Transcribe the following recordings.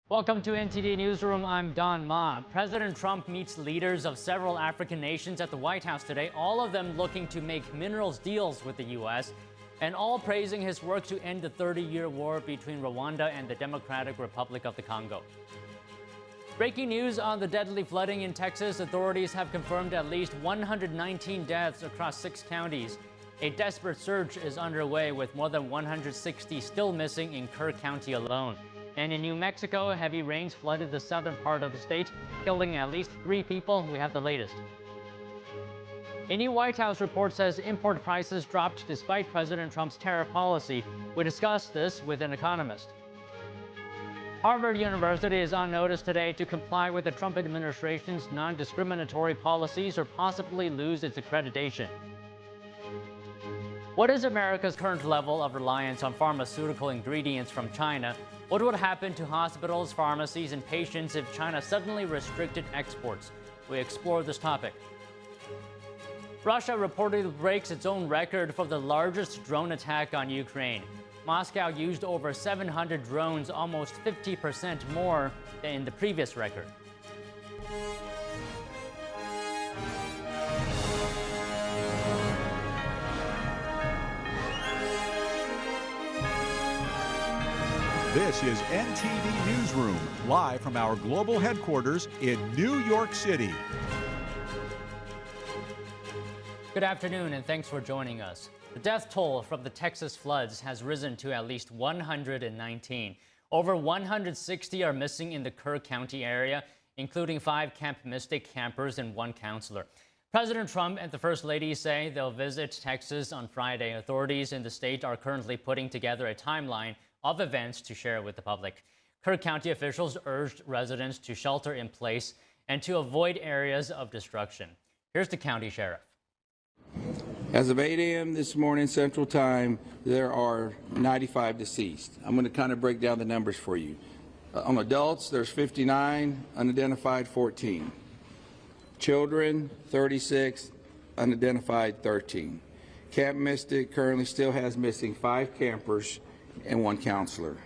Welcome to NTD Newsroom. I'm Don Ma. President Trump meets leaders of several African nations at the White House today, all of them looking to make minerals deals with the U.S., and all praising his work to end the 30-year war between Rwanda and the Democratic Republic of the Congo. Breaking news on the deadly flooding in Texas. Authorities have confirmed at least 119 deaths across 6 counties. A desperate search is underway with more than 160 still missing in Kerr County alone. And in New Mexico, heavy rains flooded the southern part of the state, killing at least 3 people. We have the latest. A new White House report says import prices dropped despite President Trump's tariff policy. We discussed this with an economist. Harvard University is on notice today to comply with the Trump administration's non-discriminatory policies or possibly lose its accreditation. What is America's current level of reliance on pharmaceutical ingredients from China? What would happen to hospitals, pharmacies, and patients if China suddenly restricted exports? We explore this topic. Russia reportedly breaks its own record for the largest drone attack on Ukraine. Moscow used over 700 drones, almost 50% more than in the previous record. This is NTD Newsroom, live from our global headquarters in New York City. Good afternoon, and thanks for joining us. The death toll from the Texas floods has risen to at least 119. Over 160 are missing in the Kerr County area, including 5 Camp Mystic campers and 1 counselor. President Trump and the First Lady say they'll visit Texas on Friday. Authorities in the state are currently putting together a timeline of events to share with the public. Kerr County officials urged residents to shelter in place and to avoid areas of destruction. Here's the county sheriff. As of 8 a.m. this morning Central Time, there are 95 deceased. I'm going to kind of break down the numbers for you. On adults, there's 59, unidentified 14. Children, 36, unidentified 13. Camp Mystic currently still has missing 5 campers and 1 counselor.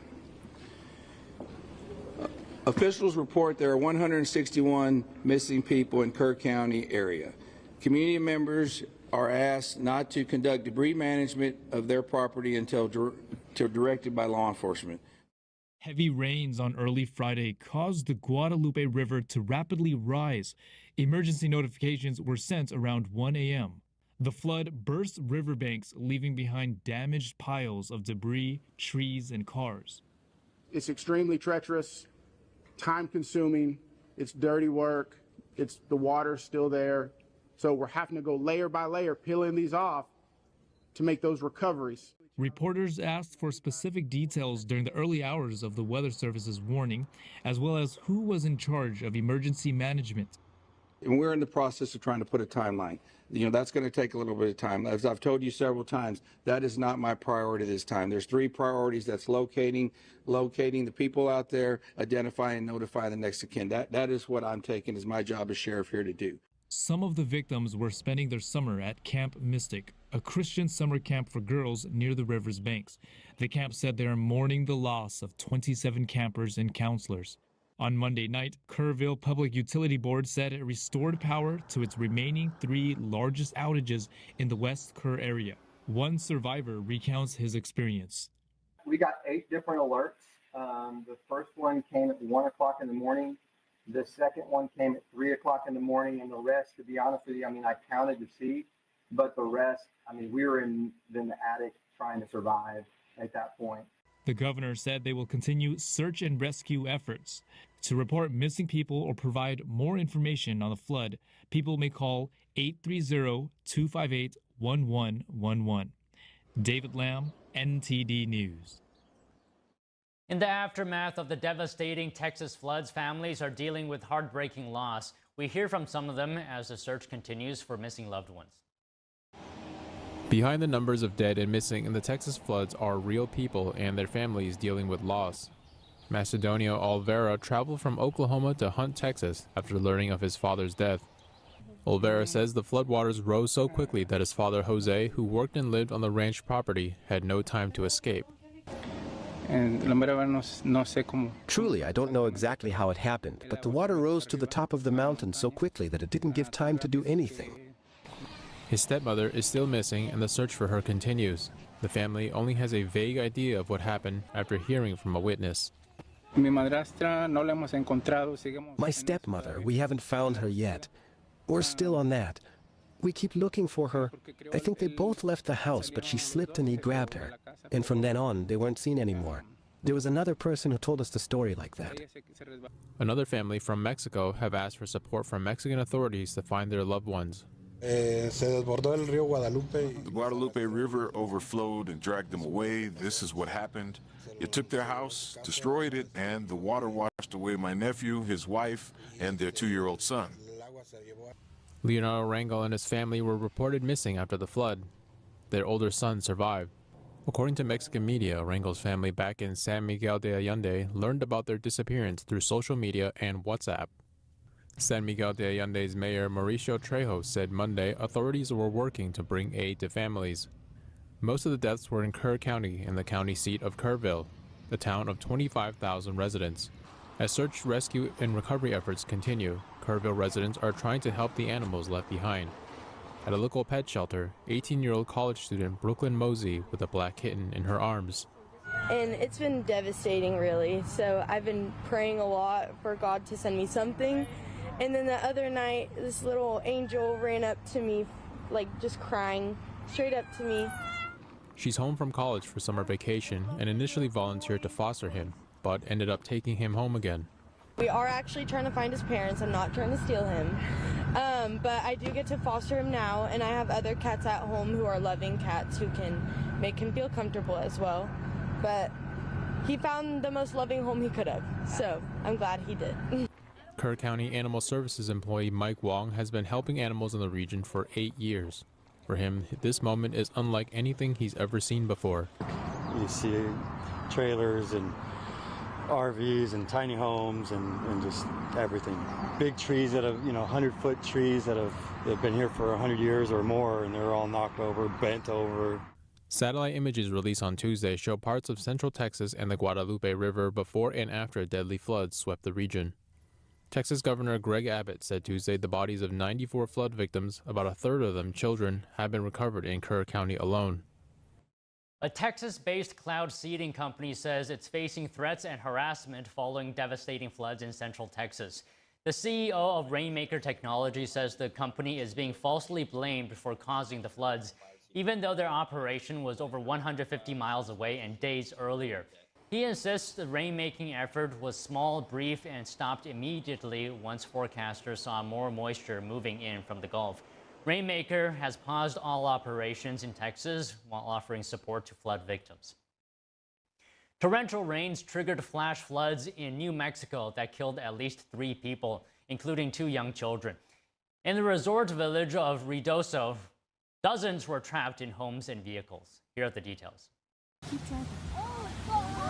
Officials report there are 161 missing people in Kerr County area. Community members are asked not to conduct debris management of their property until directed by law enforcement. Heavy rains on early Friday caused the Guadalupe River to rapidly rise. Emergency notifications were sent around 1 a.m. The flood burst riverbanks, leaving behind damaged piles of debris, trees, and cars. It's extremely treacherous, time-consuming, it's dirty work, the water's still there. So we're having to go layer by layer, peeling these off to make those recoveries. Reporters asked for specific details during the early hours of the Weather Service's warning, as well as who was in charge of emergency management. And we're in the process of trying to put a timeline. That's going to take a little bit of time. As I've told you several times, that is not my priority this time. There's 3 priorities. That's locating the people out there, identifying and notifying the next of kin. That is what I'm taking as my job as sheriff here to do. Some of the victims were spending their summer at Camp Mystic, a Christian summer camp for girls near the river's banks. The camp said they are mourning the loss of 27 campers and counselors. On Monday night, Kerrville Public Utility Board said it restored power to its remaining 3 largest outages in the West Kerr area. One survivor recounts his experience. We got 8 different alerts. The first one came at 1 o'clock in the morning. The second one came at 3 o'clock in the morning, and the rest, to be honest with you, I counted to see, but the rest, we were in the attic trying to survive at that point. The governor said they will continue search and rescue efforts. To report missing people or provide more information on the flood, people may call 830-258-1111. David Lamb, NTD News. In the aftermath of the devastating Texas floods, families are dealing with heartbreaking loss. We hear from some of them as the search continues for missing loved ones. Behind the numbers of dead and missing in the Texas floods are real people and their families dealing with loss. Macedonio Olvera traveled from Oklahoma to Hunt, Texas after learning of his father's death. Olvera says the floodwaters rose so quickly that his father Jose, who worked and lived on the ranch property, had no time to escape. Truly, I don't know exactly how it happened, but the water rose to the top of the mountain so quickly that it didn't give time to do anything. His stepmother is still missing and the search for her continues. The family only has a vague idea of what happened after hearing from a witness. My stepmother, we haven't found her yet. We're still on that. We keep looking for her. I think they both left the house, but she slipped and he grabbed her. And from then on, they weren't seen anymore. There was another person who told us the story like that. Another family from Mexico have asked for support from Mexican authorities to find their loved ones. The Guadalupe River overflowed and dragged them away. This is what happened. It took their house, destroyed it, and the water washed away my nephew, his wife, and their 2-year-old son. Leonardo Rangel and his family were reported missing after the flood. Their older son survived. According to Mexican media, Rangel's family back in San Miguel de Allende learned about their disappearance through social media and WhatsApp. San Miguel de Allende's mayor Mauricio Trejo said Monday authorities were working to bring aid to families. Most of the deaths were in Kerr County and the county seat of Kerrville, a town of 25,000 residents. As search, rescue, and recovery efforts continue, Kerrville residents are trying to help the animals left behind. At a local pet shelter, 18-year-old college student Brooklyn Mosey with a black kitten in her arms. And it's been devastating, really. So I've been praying a lot for God to send me something. And then the other night, this little angel ran up to me, like just crying, straight up to me. She's home from college for summer vacation and initially volunteered to foster him, but ended up taking him home again. We are actually trying to find his parents. I'm not trying to steal him. But I do get to foster him now, and I have other cats at home who are loving cats who can make him feel comfortable as well. But he found the most loving home he could have, so I'm glad he did. Kerr County Animal Services employee Mike Wong has been helping animals in the region for 8 years. For him, this moment is unlike anything he's ever seen before. You see trailers and RVs and tiny homes and just everything. Big trees that have, 100-foot trees that have been here for 100 years or more, and they're all knocked over, bent over. Satellite images released on Tuesday show parts of central Texas and the Guadalupe River before and after deadly floods swept the region. Texas Governor Greg Abbott said Tuesday the bodies of 94 flood victims, about a third of them children, have been recovered in Kerr County alone. A Texas-based cloud seeding company says it's facing threats and harassment following devastating floods in central Texas. The CEO of Rainmaker Technology says the company is being falsely blamed for causing the floods, even though their operation was over 150 miles away and days earlier. He insists the rainmaking effort was small, brief, and stopped immediately once forecasters saw more moisture moving in from the Gulf. Rainmaker has paused all operations in Texas while offering support to flood victims. Torrential rains triggered flash floods in New Mexico that killed at least 3 people, including 2 young children. In the resort village of Ruidoso, dozens were trapped in homes and vehicles. Here are the details.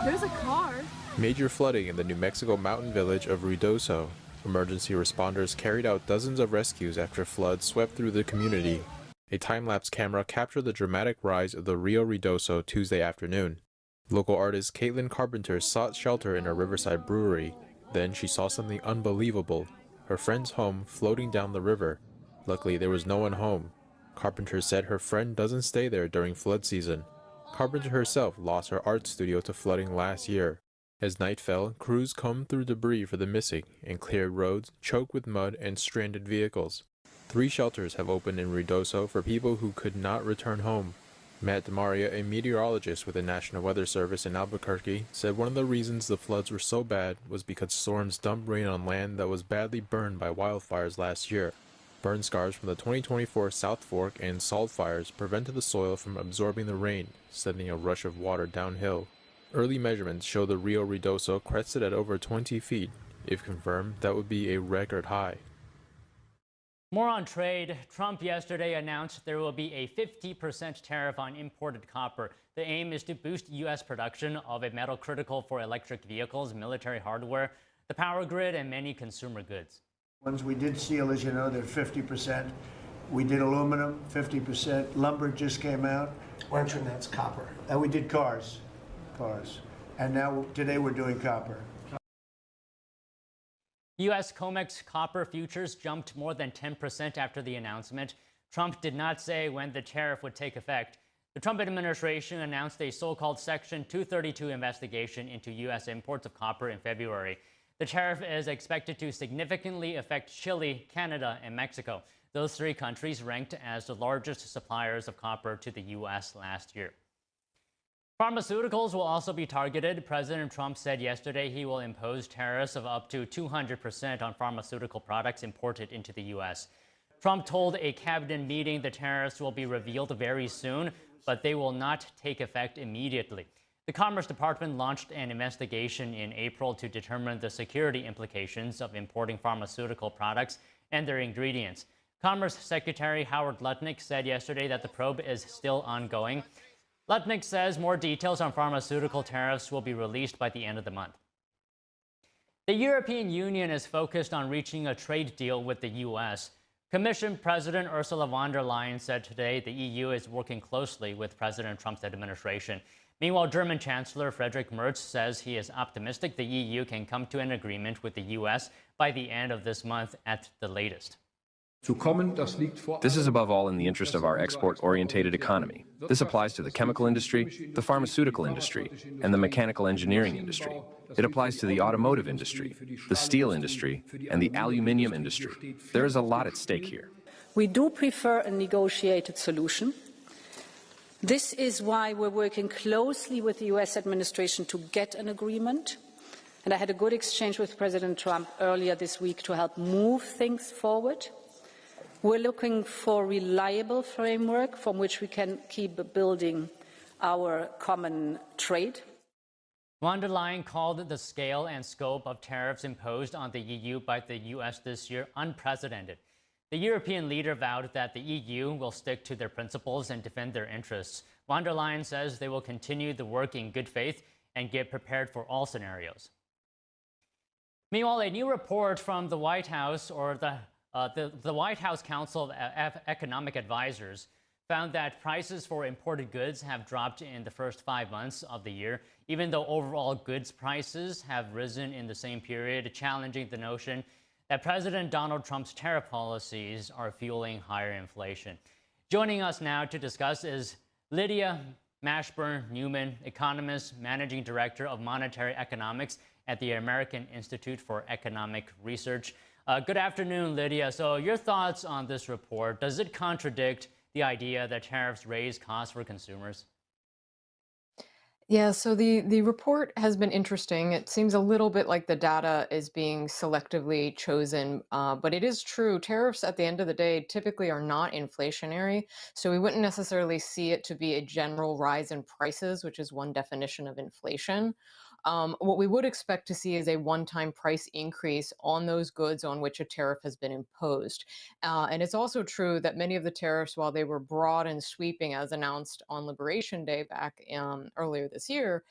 There's a car. Major flooding in the New Mexico mountain village of Ruidoso. Emergency responders carried out dozens of rescues after floods swept through the community. A time-lapse camera captured the dramatic rise of the Rio Ruidoso Tuesday afternoon. Local artist Caitlin Carpenter sought shelter in a riverside brewery. Then she saw something unbelievable. Her friend's home floating down the river. Luckily, there was no one home. Carpenter said her friend doesn't stay there during flood season. Carpenter herself lost her art studio to flooding last year. As night fell, crews combed through debris for the missing and cleared roads choked with mud and stranded vehicles. 3 shelters have opened in Ruidoso for people who could not return home. Matt DeMaria, a meteorologist with the National Weather Service in Albuquerque, said one of the reasons the floods were so bad was because storms dumped rain on land that was badly burned by wildfires last year. Burn scars from the 2024 South Fork and Salt fires prevented the soil from absorbing the rain, sending a rush of water downhill. Early measurements show the Rio Ruidoso crested at over 20 feet. If confirmed, that would be a record high. More on trade. Trump yesterday announced there will be a 50% tariff on imported copper. The aim is to boost U.S. production of a metal critical for electric vehicles, military hardware, the power grid, and many consumer goods. Ones we did steel, as you know, they're 50%. We did aluminum, 50%. Lumber just came out. Why don't you announce copper? And we did cars. and now today we're doing copper. U.S. COMEX copper futures jumped more than 10% after the announcement. Trump did not say when the tariff would take effect. The Trump administration announced a so-called Section 232 investigation into U.S. imports of copper in February. The tariff is expected to significantly affect Chile, Canada, and Mexico. Those three countries ranked as the largest suppliers of copper to the U.S. last year. Pharmaceuticals will also be targeted. President Trump said yesterday he will impose tariffs of up to 200% on pharmaceutical products imported into the U.S. Trump told a cabinet meeting the tariffs will be revealed very soon, but they will not take effect immediately. The Commerce Department launched an investigation in April to determine the security implications of importing pharmaceutical products and their ingredients. Commerce Secretary Howard Lutnick said yesterday that the probe is still ongoing. Lutnick says more details on pharmaceutical tariffs will be released by the end of the month. The European Union is focused on reaching a trade deal with the U.S. Commission President Ursula von der Leyen said today the EU is working closely with President Trump's administration. Meanwhile, German Chancellor Friedrich Merz says he is optimistic the EU can come to an agreement with the U.S. by the end of this month at the latest. This is above all in the interest of our export-orientated economy. This applies to the chemical industry, the pharmaceutical industry, and the mechanical engineering industry. It applies to the automotive industry, the steel industry, and the aluminium industry. There is a lot at stake here. We do prefer a negotiated solution. This is why we're working closely with the U.S. administration to get an agreement. And I had a good exchange with President Trump earlier this week to help move things forward. We're looking for a reliable framework from which we can keep building our common trade. Von der Leyen called the scale and scope of tariffs imposed on the EU by the U.S. this year unprecedented. The European leader vowed that the EU will stick to their principles and defend their interests. Von der Leyen says they will continue the work in good faith and get prepared for all scenarios. Meanwhile, a new report from the White House, or the White House Council of Economic Advisors, found that prices for imported goods have dropped in the first 5 months of the year, even though overall goods prices have risen in the same period, challenging the notion that President Donald Trump's tariff policies are fueling higher inflation. Joining us now to discuss is Lydia Mashburn-Newman, economist, managing director of monetary economics at the American Institute for Economic Research. Good afternoon, Lydia. So your thoughts on this report? Does it contradict the idea that tariffs raise costs for consumers? Yeah, so the report has been interesting. It seems a little bit like the data is being selectively chosen, but it is true. Tariffs at the end of the day typically are not inflationary, so we wouldn't necessarily see it to be a general rise in prices, which is one definition of inflation. What we would expect to see is a one-time price increase on those goods on which a tariff has been imposed. And it's also true that many of the tariffs, while they were broad and sweeping as announced on Liberation Day back earlier this year,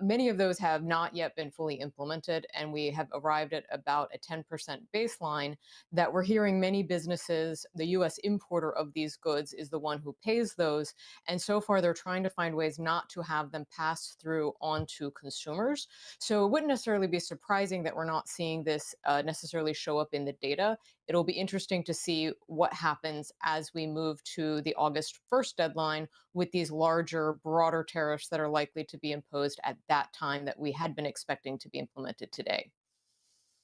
many of those have not yet been fully implemented, and we have arrived at about a 10% baseline that we're hearing many businesses, the U.S. importer of these goods is the one who pays those, and so far they're trying to find ways not to have them pass through onto consumers. So it wouldn't necessarily be surprising that we're not seeing this necessarily show up in the data. It'll be interesting to see what happens as we move to the August 1st deadline with these larger, broader tariffs that are likely to be imposed at that time that we had been expecting to be implemented today.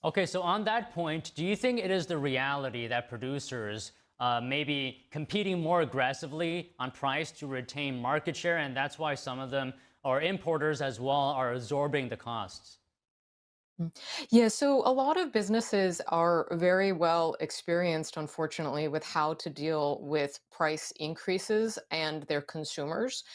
Okay, so on that point, do you think it is the reality that producers may be competing more aggressively on price to retain market share, and that's why some of them, or importers as well, are absorbing the costs? Yeah, so a lot of businesses are very well experienced, unfortunately, with how to deal with price increases and their consumers.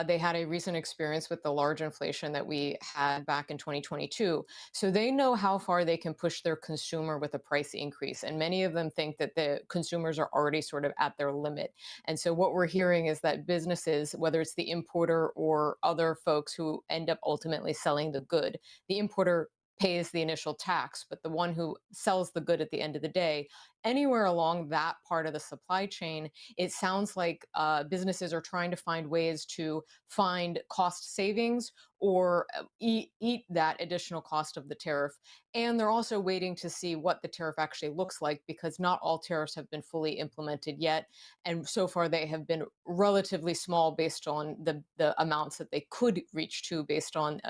They had a recent experience with the large inflation that we had back in 2022. So they know how far they can push their consumer with a price increase. And many of them think that the consumers are already sort of at their limit. And so what we're hearing is that businesses, whether it's the importer or other folks who end up ultimately selling the good, the importer pays the initial tax, but the one who sells the good at the end of the day, anywhere along that part of the supply chain, it sounds like businesses are trying to find ways to find cost savings or eat that additional cost of the tariff. And they're also waiting to see what the tariff actually looks like, because not all tariffs have been fully implemented yet. And so far they have been relatively small based on the amounts that they could reach to based on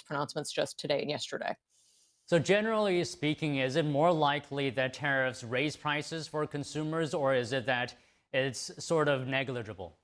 pronouncements just today and yesterday. So generally speaking, is it more likely that tariffs raise prices for consumers, or is it that it's sort of negligible?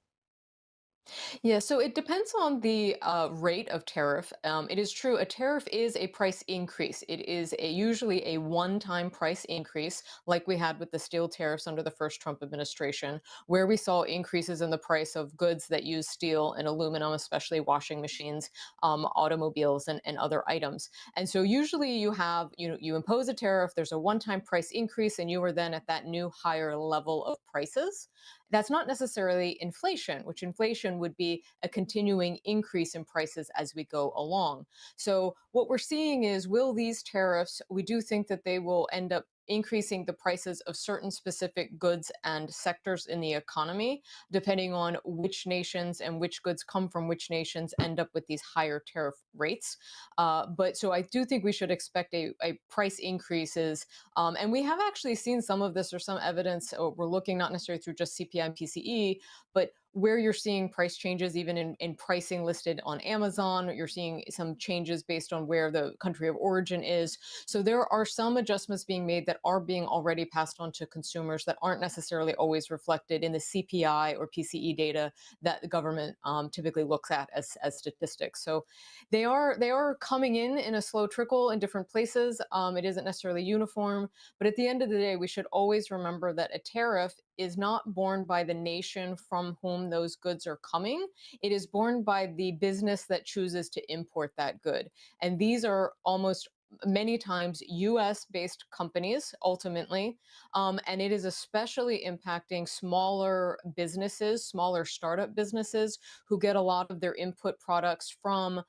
Yeah, so it depends on the rate of tariff. It is true, a tariff is a price increase. It is usually a one-time price increase, like we had with the steel tariffs under the first Trump administration, where we saw increases in the price of goods that use steel and aluminum, especially washing machines, automobiles, and other items. And so usually you impose a tariff, there's a one-time price increase, and you are then at that new higher level of prices. That's not necessarily inflation, which inflation would be a continuing increase in prices as we go along. So what we're seeing is, will these tariffs, we do think that they will end up increasing the prices of certain specific goods and sectors in the economy, depending on which nations and which goods come from which nations end up with these higher tariff rates. But so I do think we should expect a price increases. And we have actually seen some of this, or some evidence. We're looking not necessarily through just CPI and PCE, but where you're seeing price changes even in pricing listed on Amazon. You're seeing some changes based on where the country of origin is. So there are some adjustments being made that are being already passed on to consumers that aren't necessarily always reflected in the CPI or PCE data that the government typically looks at as statistics. So they are coming in a slow trickle in different places. It isn't necessarily uniform, but at the end of the day, we should always remember that a tariff is not borne by the nation from whom those goods are coming. It is borne by the business that chooses to import that good. And these are almost many times US-based companies, ultimately. And it is especially impacting smaller businesses, smaller startup businesses, who get a lot of their input products from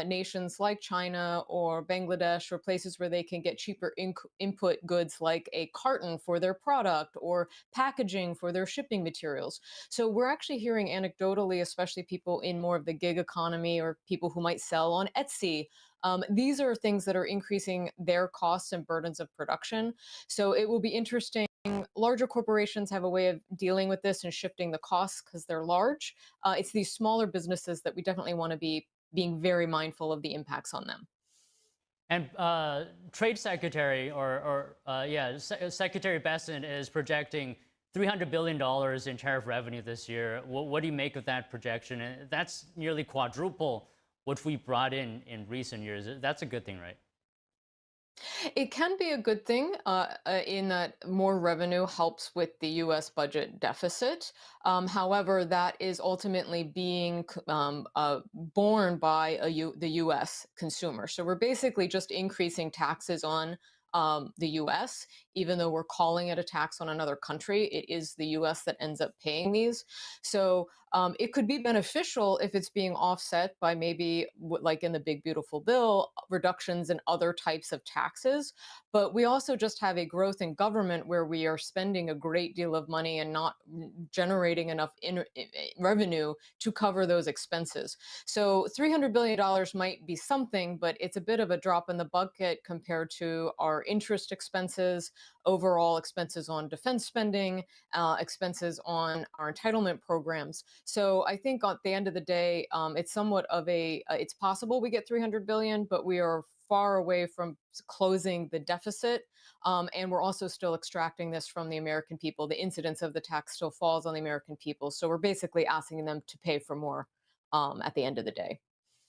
nations like China or Bangladesh, or places where they can get cheaper input goods like a carton for their product or packaging for their shipping materials. So we're actually hearing anecdotally, especially people in more of the gig economy or people who might sell on Etsy, these are things that are increasing their costs and burdens of production. So it will be interesting. Larger corporations have a way of dealing with this and shifting the costs because they're large. It's these smaller businesses that we definitely want to be being very mindful of the impacts on them. And Trade Secretary, Secretary Bessent is projecting $300 billion in tariff revenue this year. What do you make of that projection? And that's nearly quadruple what we brought in recent years. That's a good thing, right? It can be a good thing in that more revenue helps with the U.S. budget deficit. However, that is ultimately being borne by the U.S. consumer. So we're basically just increasing taxes on the U.S., even though we're calling it a tax on another country. It is the U.S. that ends up paying these. So it could be beneficial if it's being offset by maybe, like in the Big Beautiful Bill, reductions in other types of taxes. But we also just have a growth in government where we are spending a great deal of money and not generating enough revenue to cover those expenses. So $300 billion might be something, but it's a bit of a drop in the bucket compared to our interest expenses, overall expenses on defense spending, expenses on our entitlement programs. So I think at the end of the day, it's somewhat of it's possible we get $300 billion, but we are far away from closing the deficit. And we're also still extracting this from the American people. The incidence of the tax still falls on the American people. So we're basically asking them to pay for more at the end of the day.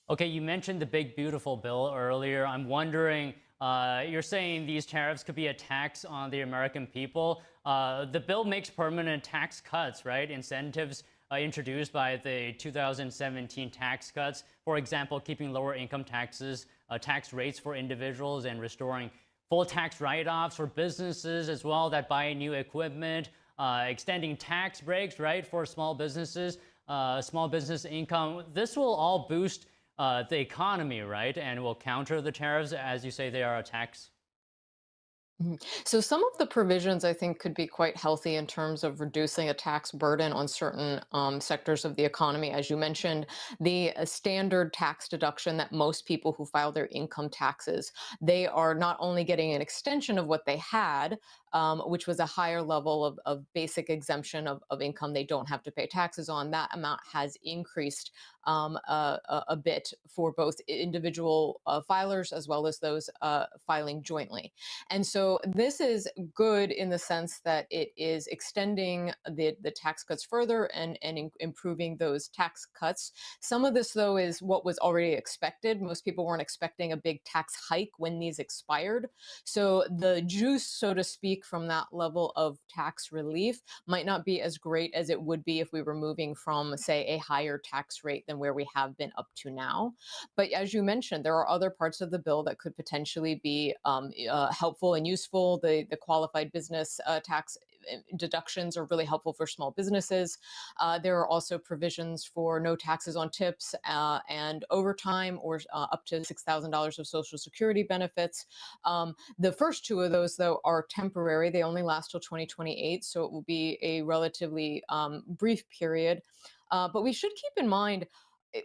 Okay, you mentioned the Big Beautiful Bill earlier. I'm wondering, you're saying these tariffs could be a tax on the American people. The bill makes permanent tax cuts, right? Incentives introduced by the 2017 tax cuts. For example, keeping lower income taxes, tax rates for individuals, and restoring full tax write-offs for businesses as well that buy new equipment, extending tax breaks, right, for small businesses, small business income. This will all boost the economy, right, and will counter the tariffs, as you say they are a tax. So some of the provisions I think could be quite healthy in terms of reducing a tax burden on certain sectors of the economy. As you mentioned, the standard tax deduction that most people who file their income taxes, they are not only getting an extension of what they had, which was a higher level of basic exemption of income they don't have to pay taxes on. That amount has increased a bit for both individual filers as well as those filing jointly. And so this is good in the sense that it is extending the tax cuts further and improving those tax cuts. Some of this, though, is what was already expected. Most people weren't expecting a big tax hike when these expired. So the juice, so to speak, from that level of tax relief might not be as great as it would be if we were moving from, say, a higher tax rate than where we have been up to now. But as you mentioned, there are other parts of the bill that could potentially be helpful and useful. The qualified business tax deductions are really helpful for small businesses. There are also provisions for no taxes on tips and overtime, or up to $6,000 of Social Security benefits. The first two of those, though, are temporary. They only last till 2028, so it will be a relatively brief period. But we should keep in mind,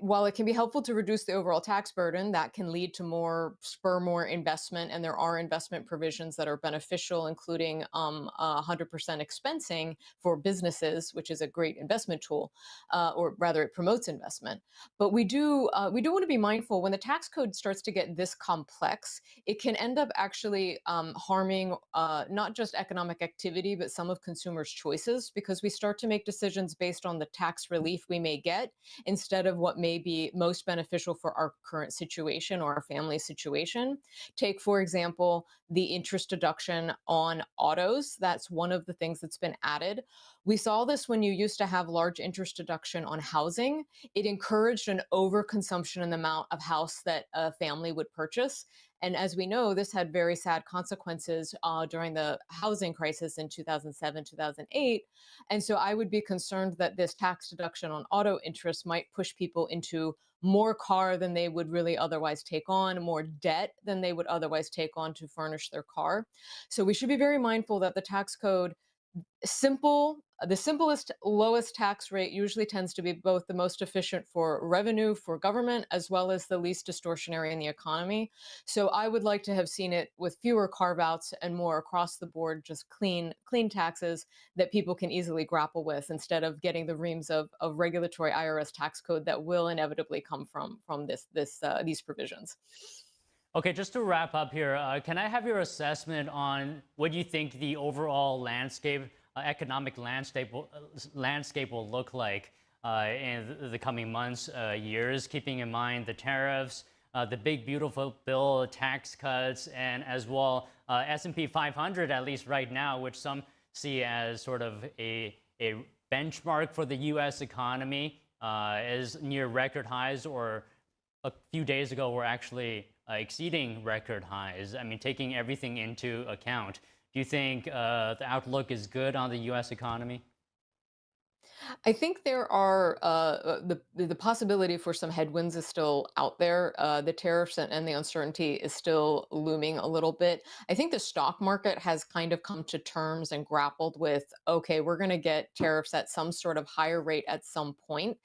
while it can be helpful to reduce the overall tax burden, that can lead to spur more investment. And there are investment provisions that are beneficial, including 100% expensing for businesses, which is a great investment tool, or rather it promotes investment. But we do want to be mindful when the tax code starts to get this complex, it can end up actually harming not just economic activity, but some of consumers' choices, because we start to make decisions based on the tax relief we may get instead of what may be most beneficial for our current situation or our family situation. Take, for example, the interest deduction on autos. That's one of the things that's been added. We saw this when you used to have large interest deduction on housing. It encouraged an overconsumption in the amount of house that a family would purchase. And as we know, this had very sad consequences during the housing crisis in 2007, 2008. And so I would be concerned that this tax deduction on auto interest might push people into more car than they would really otherwise take on, more debt than they would otherwise take on to furnish their car. So we should be very mindful that the tax code, the simplest, lowest tax rate usually tends to be both the most efficient for revenue for government as well as the least distortionary in the economy. So I would like to have seen it with fewer carve-outs and more across the board, just clean taxes that people can easily grapple with, instead of getting the reams of regulatory IRS tax code that will inevitably come from these provisions. Okay, just to wrap up here, can I have your assessment on what you think the overall landscape, economic landscape will look like in the coming months, years, keeping in mind the tariffs, the big beautiful bill, tax cuts, and as well S&P 500, at least right now, which some see as sort of a benchmark for the U.S. economy, is near record highs, or a few days ago we're actually exceeding record highs. I mean, taking everything into account, do you think the outlook is good on the U.S. economy? I think there are the possibility for some headwinds is still out there. The tariffs and the uncertainty is still looming a little bit. I think the stock market has kind of come to terms and grappled with, okay, we're going to get tariffs at some sort of higher rate at some point.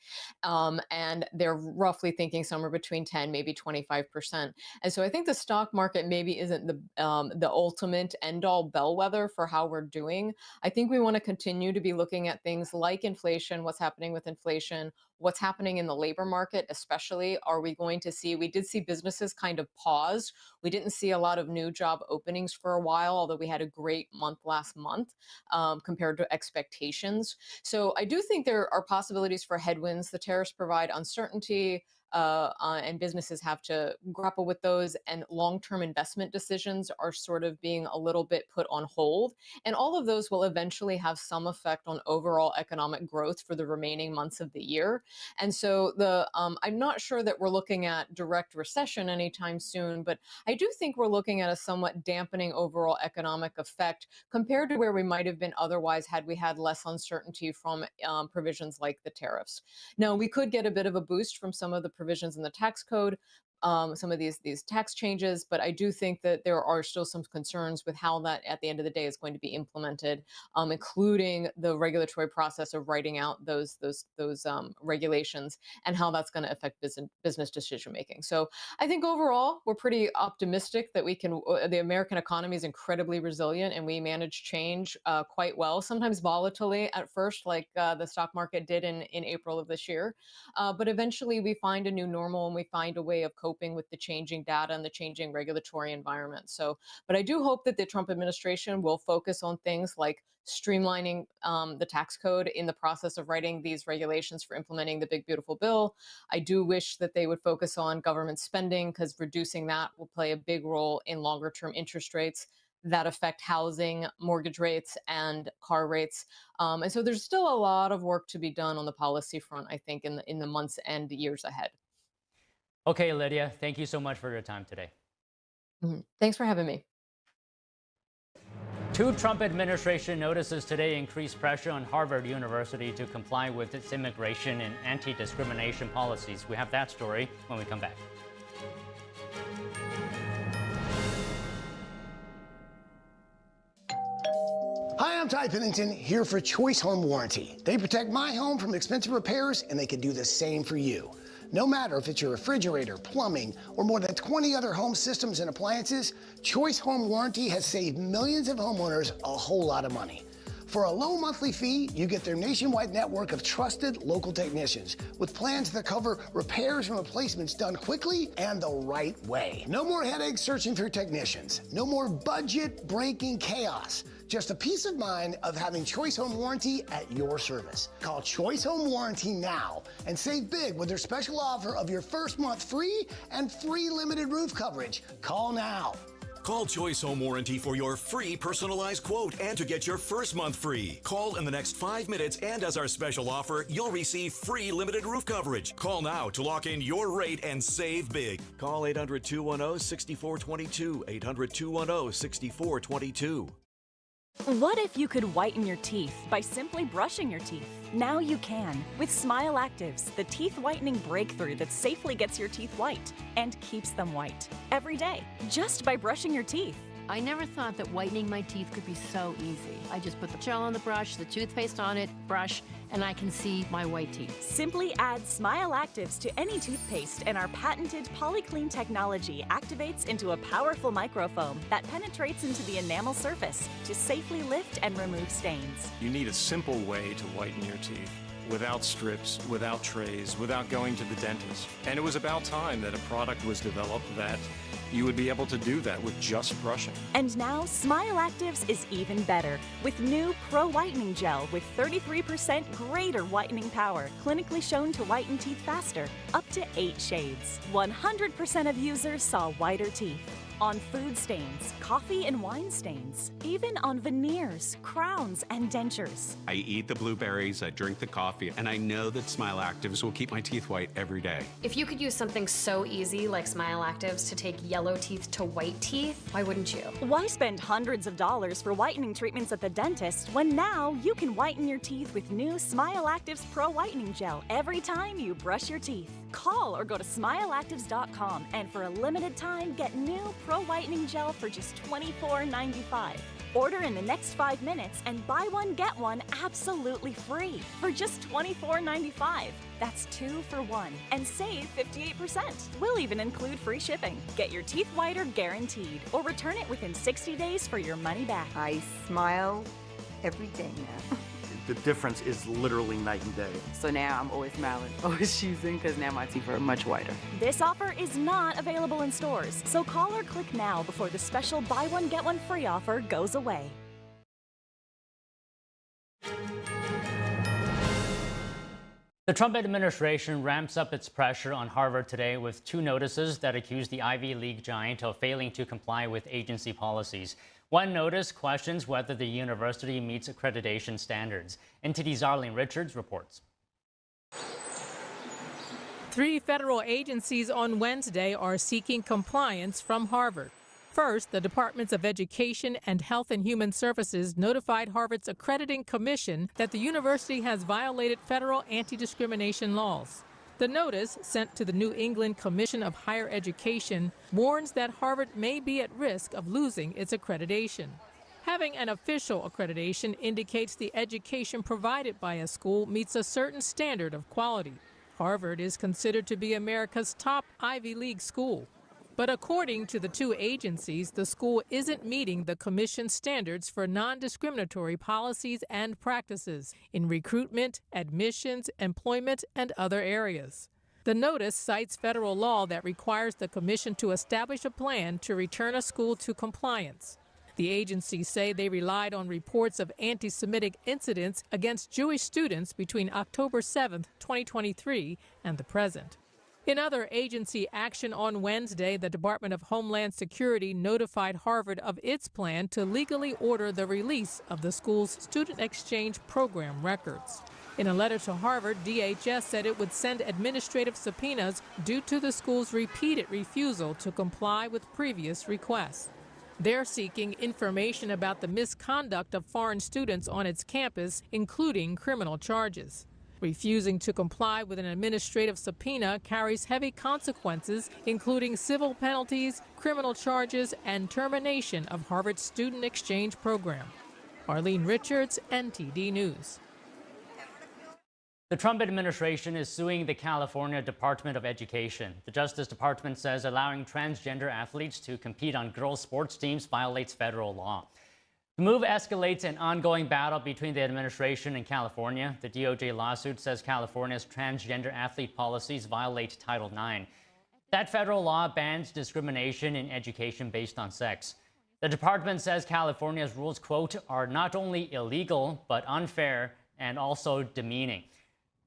And they're roughly thinking somewhere between 10, maybe 25%. And so I think the stock market maybe isn't the ultimate end-all bellwether for how we're doing. I think we want to continue to be looking at things like inflation, what's happening with inflation, what's happening in the labor market, especially. Are we going to see, we did see businesses kind of pause. We didn't see a lot of new job openings for a while, although we had a great month last month compared to expectations. So I do think there are possibilities for headwinds. The tariffs provide uncertainty, and businesses have to grapple with those, and long-term investment decisions are sort of being a little bit put on hold. And all of those will eventually have some effect on overall economic growth for the remaining months of the year. And so I'm not sure that we're looking at direct recession anytime soon, but I do think we're looking at a somewhat dampening overall economic effect compared to where we might have been otherwise had we had less uncertainty from provisions like the tariffs. Now, we could get a bit of a boost from some of the provisions in the tax code, some of these tax changes, but I do think that there are still some concerns with how that at the end of the day is going to be implemented, including the regulatory process of writing out those regulations and how that's going to affect business decision making. So I think overall we're pretty optimistic that we can. The American economy is incredibly resilient, and we manage change quite well. Sometimes volatilely at first, like the stock market did in April of this year, but eventually we find a new normal and we find a way of coping with the changing data and the changing regulatory environment. So, but I do hope that the Trump administration will focus on things like streamlining the tax code in the process of writing these regulations for implementing the Big Beautiful Bill. I do wish that they would focus on government spending, because reducing that will play a big role in longer term interest rates that affect housing, mortgage rates, and car rates. And so there's still a lot of work to be done on the policy front, I think, in the months and years ahead. Okay, Lydia, thank you so much for your time today. Thanks for having me. Two Trump administration notices today increase pressure on Harvard University to comply with its immigration and anti-discrimination policies. We have that story when we come back. Hi, I'm Ty Pennington, here for Choice Home Warranty. They protect my home from expensive repairs, and they can do the same for you. No matter if it's your refrigerator, plumbing, or more than 20 other home systems and appliances, Choice Home Warranty has saved millions of homeowners a whole lot of money. For a low monthly fee, you get their nationwide network of trusted local technicians with plans that cover repairs and replacements done quickly and the right way. No more headaches searching for technicians. No more budget-breaking chaos. Just a peace of mind of having Choice Home Warranty at your service. Call Choice Home Warranty now and save big with their special offer of your first month free and free limited roof coverage. Call now. Call Choice Home Warranty for your free personalized quote and to get your first month free. Call in the next 5 minutes, and as our special offer, you'll receive free limited roof coverage. Call now to lock in your rate and save big. Call 800-210-6422, 800-210-6422. What if you could whiten your teeth by simply brushing your teeth? Now you can with Smile Actives, the teeth whitening breakthrough that safely gets your teeth white and keeps them white every day, just by brushing your teeth. I never thought that whitening my teeth could be so easy. I just put the gel on the brush, the toothpaste on it, brush, and I can see my white teeth. Simply add Smile Actives to any toothpaste, and our patented PolyClean technology activates into a powerful microfoam that penetrates into the enamel surface to safely lift and remove stains. You need a simple way to whiten your teeth, without strips, without trays, without going to the dentist. And it was about time that a product was developed that you would be able to do that with just brushing. And now Smile Actives is even better with new Pro Whitening Gel with 33% greater whitening power, clinically shown to whiten teeth faster, up to 8 shades. 100% of users saw whiter teeth. On food stains, coffee and wine stains, even on veneers, crowns, and dentures. I eat the blueberries, I drink the coffee, and I know that Smile Actives will keep my teeth white every day. If you could use something so easy like Smile Actives to take yellow teeth to white teeth, why wouldn't you? Why spend hundreds of dollars for whitening treatments at the dentist when now you can whiten your teeth with new Smile Actives Pro Whitening Gel every time you brush your teeth? Call or go to smileactives.com and for a limited time get new Pro Whitening Gel for just $24.95. Order in the next 5 minutes and buy one get one absolutely free for just $24.95. That's 2 for 1 and save 58%. We'll even include free shipping. Get your teeth whiter guaranteed or return it within 60 days for your money back. I smile every day now. The difference is literally night and day. So now I'm always smiling, always choosing, because now my teeth are much whiter. This offer is not available in stores, so call or click now before the special buy one get one free offer goes away. The Trump administration ramps up its pressure on Harvard today with 2 notices that accuse the Ivy League giant of failing to comply with agency policies. One notice questions whether the university meets accreditation standards. NTD's Arlene Richards reports. 3 federal agencies on Wednesday are seeking compliance from Harvard. First, the Departments of Education and Health and Human Services notified Harvard's accrediting commission that the university has violated federal anti-discrimination laws. The notice, sent to the New England Commission of Higher Education, warns that Harvard may be at risk of losing its accreditation. Having an official accreditation indicates the education provided by a school meets a certain standard of quality. Harvard is considered to be America's top Ivy League school. But according to the two agencies, the school isn't meeting the commission standards for non-discriminatory policies and practices in recruitment, admissions, employment, and other areas. The notice cites federal law that requires the commission to establish a plan to return a school to compliance. The agencies say they relied on reports of anti-Semitic incidents against Jewish students between October 7, 2023, and the present. In other agency action on Wednesday, the Department of Homeland Security notified Harvard of its plan to legally order the release of the school's student exchange program records. In a letter to Harvard, DHS said it would send administrative subpoenas due to the school's repeated refusal to comply with previous requests. They're seeking information about the misconduct of foreign students on its campus, including criminal charges. Refusing to comply with an administrative subpoena carries heavy consequences, including civil penalties, criminal charges, and termination of Harvard's student exchange program. Arlene Richards, NTD News. The Trump administration is suing the California Department of Education. The Justice Department says allowing transgender athletes to compete on girls' sports teams violates federal law. The move escalates an ongoing battle between the administration and California. The DOJ lawsuit says California's transgender athlete policies violate Title IX. That federal law bans discrimination in education based on sex. The department says California's rules, quote, are not only illegal, but unfair and also demeaning.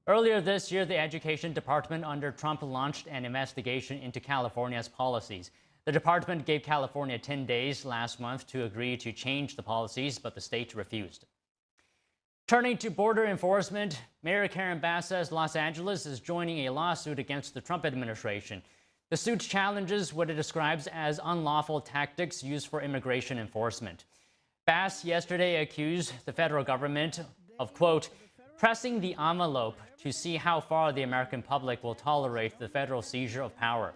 Earlier this year, the Education Department under Trump launched an investigation into California's policies. The department gave California 10 days last month to agree to change the policies, but the state refused. Turning to border enforcement, Mayor Karen Bass says Los Angeles is joining a lawsuit against the Trump administration. The suit challenges what it describes as unlawful tactics used for immigration enforcement. Bass yesterday accused the federal government of, quote, pressing the envelope to see how far the American public will tolerate the federal seizure of power.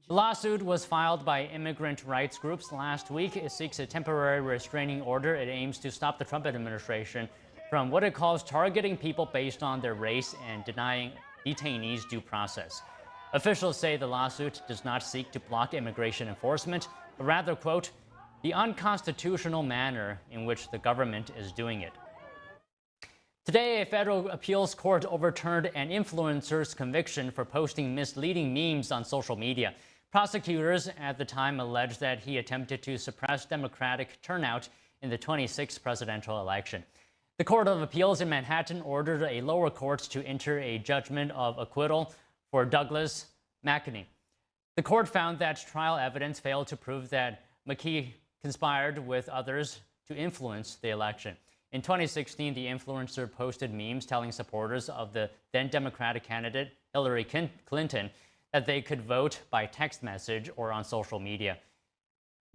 The lawsuit was filed by immigrant rights groups last week. It seeks a temporary restraining order. It aims to stop the Trump administration from what it calls targeting people based on their race and denying detainees due process. Officials say the lawsuit does not seek to block immigration enforcement, but rather, quote, the unconstitutional manner in which the government is doing it. Today, a federal appeals court overturned an influencer's conviction for posting misleading memes on social media. Prosecutors at the time alleged that he attempted to suppress Democratic turnout in the 26th presidential election. The Court of Appeals in Manhattan ordered a lower court to enter a judgment of acquittal for Douglas McKinney. The court found that trial evidence failed to prove that McKee conspired with others to influence the election. In 2016, the influencer posted memes telling supporters of the then Democratic candidate Hillary Clinton that they could vote by text message or on social media.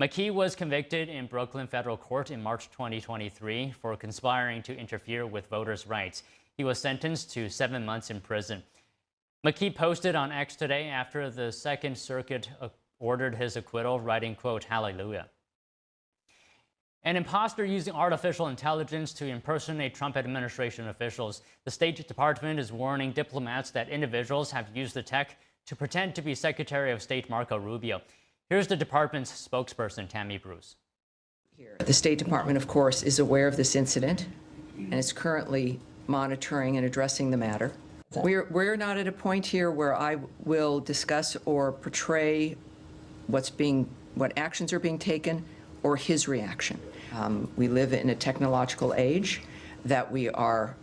McKee was convicted in Brooklyn federal court in March 2023 for conspiring to interfere with voters' rights. He was sentenced to 7 months in prison. McKee posted on X today after the Second Circuit ordered his acquittal, writing, quote, hallelujah. An imposter using artificial intelligence to impersonate Trump administration officials. The State Department is warning diplomats that individuals have used the tech to pretend to be Secretary of State Marco Rubio. Here's the department's spokesperson, Tammy Bruce. The State Department, of course, is aware of this incident and is currently monitoring and addressing the matter. We're not at a point here where I will discuss or portray what actions are being taken or his reaction. We live in a technological age that we are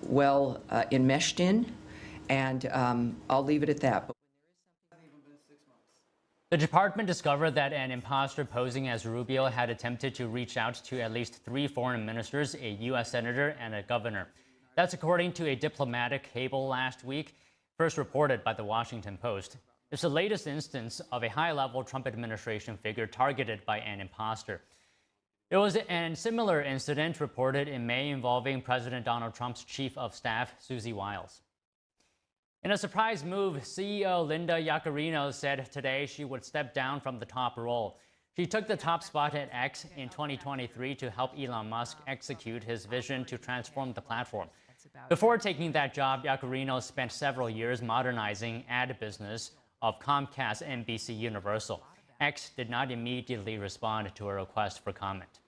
well enmeshed in, and I'll leave it at that. The department discovered that an imposter posing as Rubio had attempted to reach out to at least 3 foreign ministers, a U.S. senator, and a governor. That's according to a diplomatic cable last week, first reported by the Washington Post. It's the latest instance of a high-level Trump administration figure targeted by an imposter. There was a similar incident reported in May involving President Donald Trump's chief of staff, Susie Wiles. In a surprise move, CEO Linda Yaccarino said today she would step down from the top role. She took the top spot at X in 2023 to help Elon Musk execute his vision to transform the platform. Before taking that job, Yaccarino spent several years modernizing ad business of Comcast NBC Universal. X did not immediately respond to a request for comment.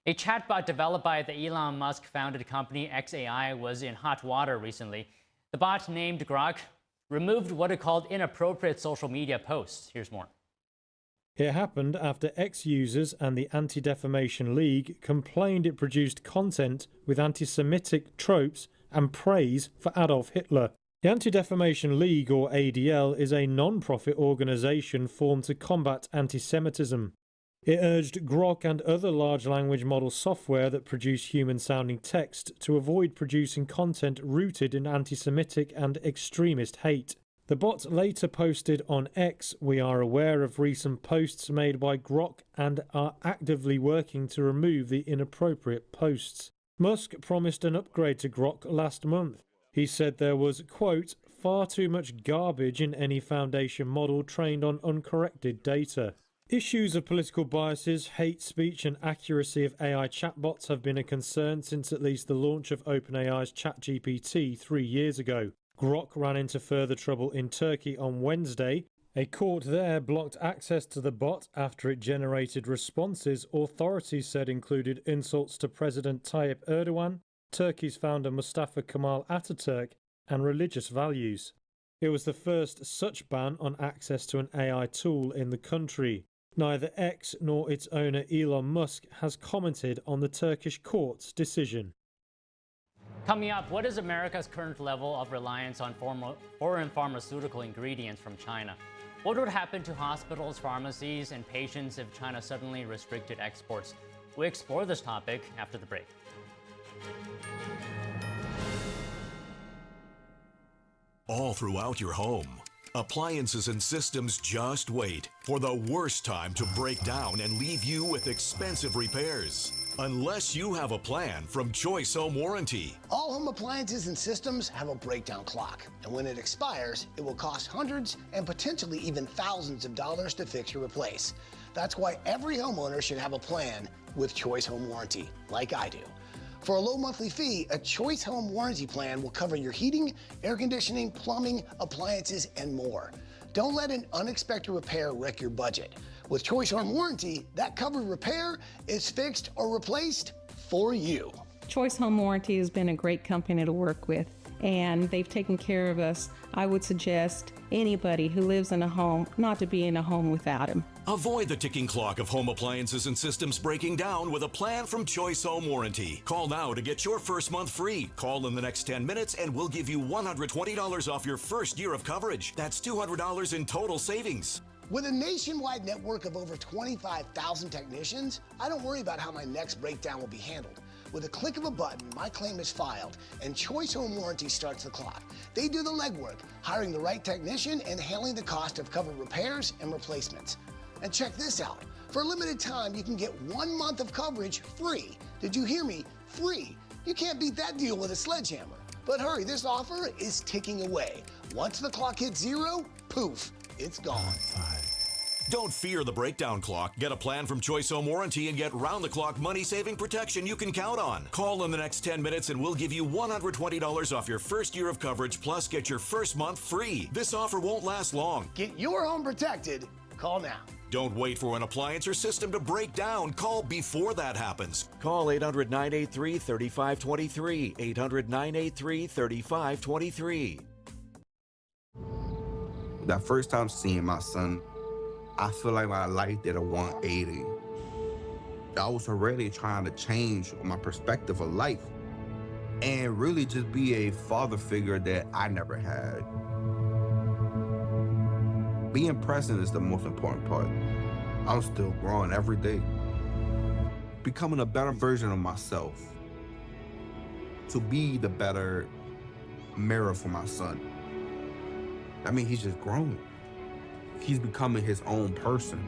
A chatbot developed by the Elon Musk-founded company XAI was in hot water recently. The bot, named Grok, removed what it called inappropriate social media posts. Here's more. It happened after X users and the Anti-Defamation League complained it produced content with anti-Semitic tropes and praise for Adolf Hitler. The Anti-Defamation League, or ADL, is a non-profit organization formed to combat anti-Semitism. It urged Grok and other large language model software that produce human-sounding text to avoid producing content rooted in anti-Semitic and extremist hate. The bot later posted on X, "We are aware of recent posts made by Grok and are actively working to remove the inappropriate posts." Musk promised an upgrade to Grok last month. He said there was, quote, "far too much garbage in any foundation model trained on uncorrected data." Issues of political biases, hate speech and accuracy of AI chatbots have been a concern since at least the launch of OpenAI's ChatGPT 3 years ago. Grok ran into further trouble in Turkey on Wednesday. A court there blocked access to the bot after it generated responses authorities said included insults to President Tayyip Erdogan, Turkey's founder Mustafa Kemal Ataturk, and religious values. It was the first such ban on access to an AI tool in the country. Neither X nor its owner Elon Musk has commented on the Turkish court's decision. Coming up, what is America's current level of reliance on foreign pharmaceutical ingredients from China? What would happen to hospitals, pharmacies, and patients if China suddenly restricted exports? We explore this topic after the break. All throughout your home, appliances and systems just wait for the worst time to break down and leave you with expensive repairs. Unless you have a plan from Choice Home Warranty. All home appliances and systems have a breakdown clock, and when it expires, it will cost hundreds and potentially even thousands of dollars to fix or replace. That's why every homeowner should have a plan with Choice Home Warranty, like I do. For a low monthly fee, a Choice Home Warranty plan will cover your heating, air conditioning, plumbing, appliances, and more. Don't let an unexpected repair wreck your budget. With Choice Home Warranty, that covered repair is fixed or replaced for you. Choice Home Warranty has been a great company to work with, and they've taken care of us. I would suggest anybody who lives in a home not to be in a home without them. Avoid the ticking clock of home appliances and systems breaking down with a plan from Choice Home Warranty. Call now to get your first month free. Call in the next 10 minutes and we'll give you $120 off your first year of coverage. That's $200 in total savings. With a nationwide network of over 25,000 technicians, I don't worry about how my next breakdown will be handled. With a click of a button, my claim is filed, and Choice Home Warranty starts the clock. They do the legwork, hiring the right technician and handling the cost of covered repairs and replacements. And check this out. For a limited time, you can get 1 month of coverage free. Did you hear me? Free. You can't beat that deal with a sledgehammer. But hurry, this offer is ticking away. Once the clock hits zero, poof, it's gone. Don't fear the breakdown clock. Get a plan from Choice Home Warranty and get round-the-clock money-saving protection you can count on. Call in the next 10 minutes and we'll give you $120 off your first year of coverage, plus get your first month free. This offer won't last long. Get your home protected. Call now. Don't wait for an appliance or system to break down. Call before that happens. Call 800-983-3523. 800-983-3523. That first time seeing my son, I feel like my life did a 180. I was already trying to change my perspective of life and really just be a father figure that I never had. Being present is the most important part. I'm still growing every day, becoming a better version of myself, to be the better mirror for my son. I mean, he's just growing. He's becoming his own person.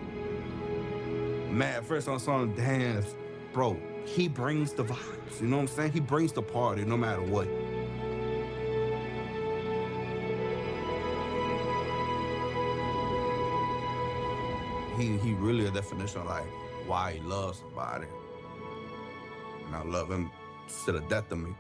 Man, at first I saw him dance, bro, he brings the vibes, you know what I'm saying? He brings the party no matter what. he really a definition of like why he loves somebody. And I love him to the death of me.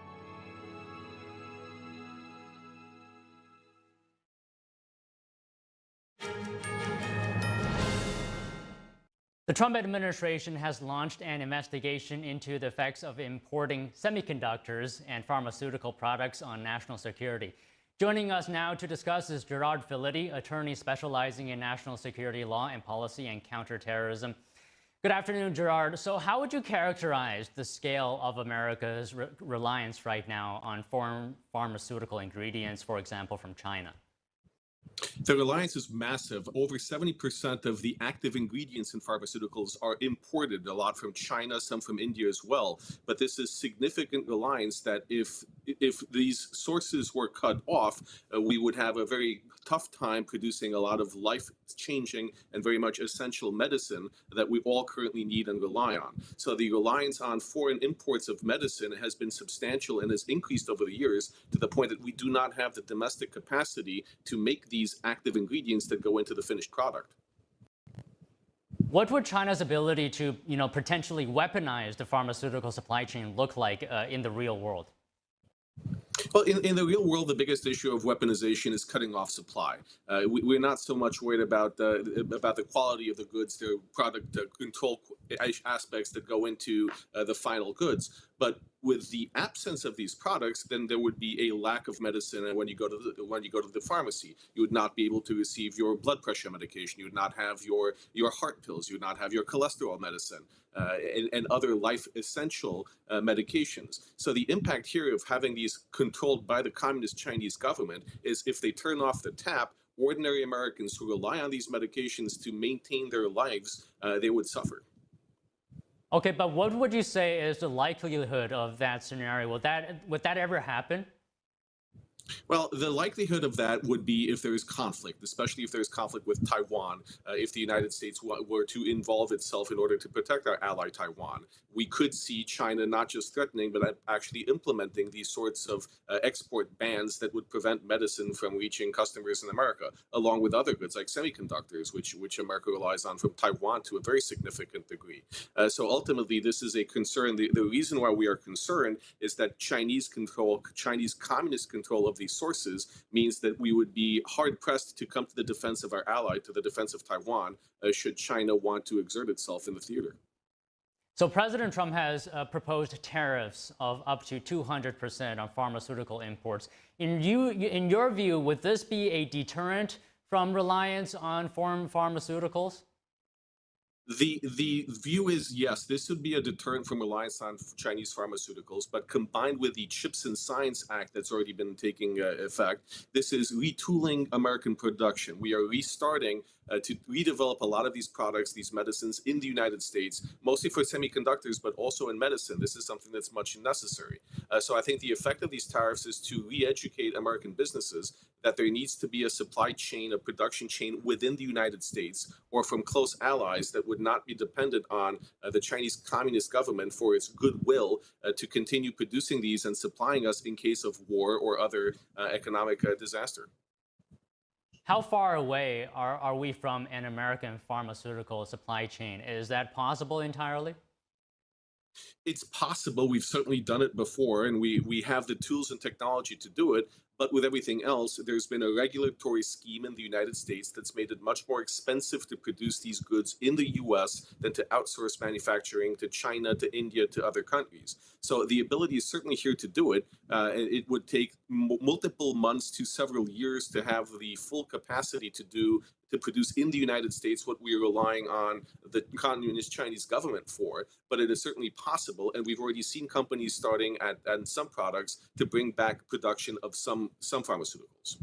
The Trump administration has launched an investigation into the effects of importing semiconductors and pharmaceutical products on national security. Joining us now to discuss is Gerard Filitti, attorney specializing in national security law and policy and counterterrorism. Good afternoon, Gerard. So how would you characterize the scale of America's reliance right now on foreign pharmaceutical ingredients, for example, from China? The reliance is massive. Over 70% of the active ingredients in pharmaceuticals are imported, a lot from China, some from India as well. But this is significant reliance that if these sources were cut off, we would have a very tough time producing a lot of life-changing and very much essential medicine that we all currently need and rely on. So the reliance on foreign imports of medicine has been substantial and has increased over the years to the point that we do not have the domestic capacity to make these active ingredients that go into the finished product. What would China's ability to, potentially weaponize the pharmaceutical supply chain look like in the real world? Well, in the real world, the biggest issue of weaponization is cutting off supply. We're not so much worried about the quality of the goods, their product control aspects that go into the final goods. But with the absence of these products, then there would be a lack of medicine. And when you go to the pharmacy, you would not be able to receive your blood pressure medication. You would not have your heart pills. You would not have your cholesterol medicine and other life essential medications. So the impact here of having these controlled by the communist Chinese government is if they turn off the tap, ordinary Americans who rely on these medications to maintain their lives, they would suffer. Okay, but what would you say is the likelihood of that scenario? Would that ever happen? Well, the likelihood of that would be if there is conflict, especially if there is conflict with Taiwan, if the United States were to involve itself in order to protect our ally Taiwan. We could see China not just threatening, but actually implementing these sorts of export bans that would prevent medicine from reaching customers in America, along with other goods like semiconductors, which America relies on from Taiwan to a very significant degree. So ultimately, this is a concern. The reason why we are concerned is that Chinese communist control of these sources means that we would be hard-pressed to come to the defense of our ally, to the defense of Taiwan, should China want to exert itself in the theater. So President Trump has proposed tariffs of up to 200% on pharmaceutical imports. In your view, would this be a deterrent from reliance on foreign pharmaceuticals? The view is, yes, this would be a deterrent from reliance on Chinese pharmaceuticals, but combined with the Chips and Science Act that's already been taking effect, this is retooling American production. We are restarting to redevelop a lot of these products, these medicines in the United States, mostly for semiconductors, but also in medicine. This is something that's much necessary. So I think the effect of these tariffs is to re-educate American businesses that there needs to be a supply chain, a production chain within the United States or from close allies that would not be dependent on the Chinese Communist government for its goodwill to continue producing these and supplying us in case of war or other economic disaster. How far away are we from an American pharmaceutical supply chain? Is that possible entirely? It's possible. We've certainly done it before, and we have the tools and technology to do it. But with everything else, there's been a regulatory scheme in the United States that's made it much more expensive to produce these goods in the U.S. than to outsource manufacturing to China, to India, to other countries. So the ability is certainly here to do it. It would take multiple months to several years to have the full capacity to produce in the United States what we are relying on the communist Chinese government for, but it is certainly possible, and we've already seen companies starting at some products to bring back production of some pharmaceuticals.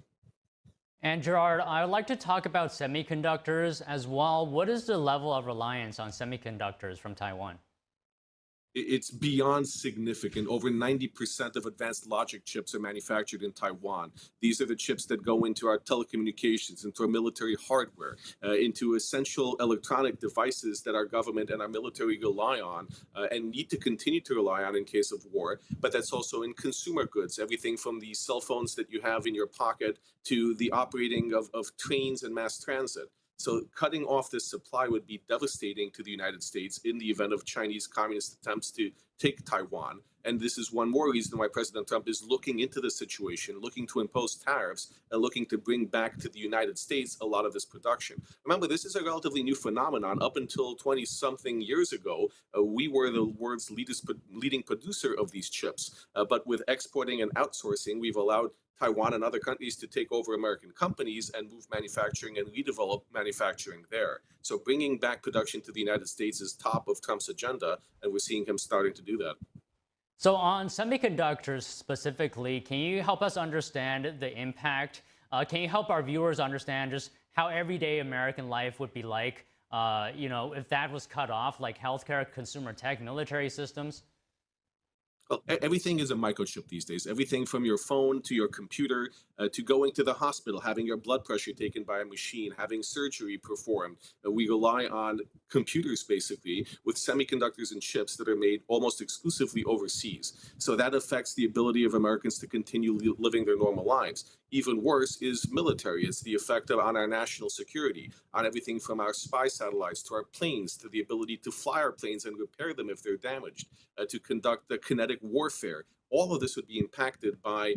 And Gerard, I'd like to talk about semiconductors as well. What is the level of reliance on semiconductors from Taiwan? It's beyond significant. Over 90% of advanced logic chips are manufactured in Taiwan. These are the chips that go into our telecommunications, into our military hardware, into essential electronic devices that our government and our military rely on and need to continue to rely on in case of war. But that's also in consumer goods, everything from the cell phones that you have in your pocket to the operating of trains and mass transit. So cutting off this supply would be devastating to the United States in the event of Chinese communist attempts to take Taiwan. And this is one more reason why President Trump is looking into the situation, looking to impose tariffs, and looking to bring back to the United States a lot of this production. Remember, this is a relatively new phenomenon. Up until 20-something years ago, we were the world's leading producer of these chips. But with exporting and outsourcing, we've allowed Taiwan and other countries to take over American companies and move manufacturing and redevelop manufacturing there. So bringing back production to the United States is top of Trump's agenda, and we're seeing him starting to do that. So on semiconductors specifically, can you help us understand the impact? Can you help our viewers understand just how everyday American life would be like, if that was cut off, like healthcare, consumer tech, military systems? Well, everything is a microchip these days. Everything from your phone to your computer to going to the hospital, having your blood pressure taken by a machine, having surgery performed. We rely on computers, basically, with semiconductors and chips that are made almost exclusively overseas. So that affects the ability of Americans to continue living their normal lives. Even worse is military. It's the effect on our national security, on everything from our spy satellites to our planes, to the ability to fly our planes and repair them if they're damaged, to conduct the kinetic warfare. All of this would be impacted by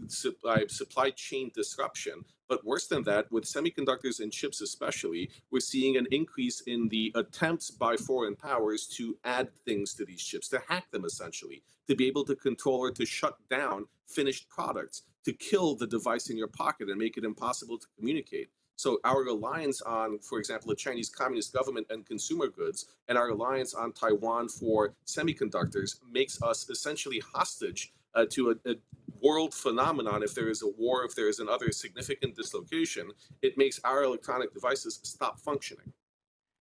supply chain disruption. But worse than that, with semiconductors and chips especially, we're seeing an increase in the attempts by foreign powers to add things to these chips, to hack them essentially, to be able to control or to shut down finished products, to kill the device in your pocket and make it impossible to communicate. So our reliance on, for example, the Chinese Communist government and consumer goods, and our reliance on Taiwan for semiconductors makes us essentially hostage to a world phenomenon. If there is a war, if there is another significant dislocation, it makes our electronic devices stop functioning.